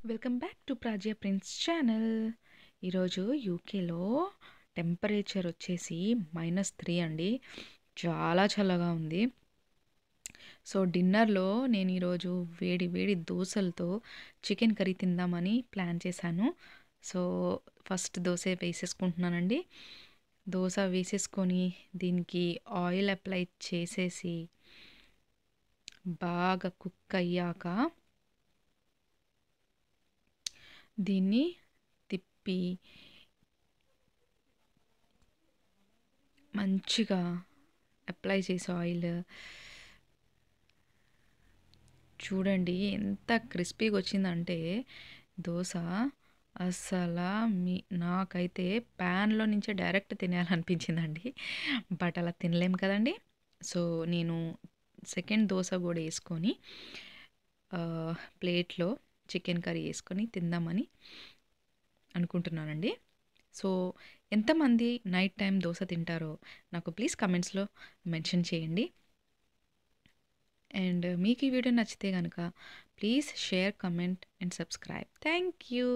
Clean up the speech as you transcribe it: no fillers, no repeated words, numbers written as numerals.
Welcome back to Prajya Prince channel. ఈరోజు యూకేలో temperature వచ్చేసి -3 అండి. చాలా చల్లగా ఉంది. సో డిన్నర్లో నేను ఈరోజు వేడి వేడి దోశలతో చికెన్ కర్రీ తిందామని ప్లాన్ చేశాను. సో ఫస్ట్ దోశ వేసేసుకుంటున్నానండి. దోశ వేసేసుకొని దీనికి ఆయిల్ అప్లై చేసేసి బాగా కుక్ అయ్యాక దీన్ని తిప్పి మంచిగా అప్లై చేసి ఆయిల్ చూడండి ఎంత క్రిస్పీగా వచ్చిందంటే దోశ అసలు నాకైతే ప్యాన్లో నుంచే డైరెక్ట్ తినేయాలనిపించిందండి. బట్ అలా తినలేము కదండి. సో నేను సెకండ్ దోశ కూడా వేసుకొని ప్లేట్లో చికెన్ కర్రీ వేసుకొని తిందామని అనుకుంటున్నానండి. సో ఎంతమంది నైట్ టైం దోశ తింటారో నాకు ప్లీజ్ కమెంట్స్లో మెన్షన్ చేయండి. అండ్ మీకు ఈ వీడియో నచ్చితే కనుక please share, comment and subscribe. Thank you.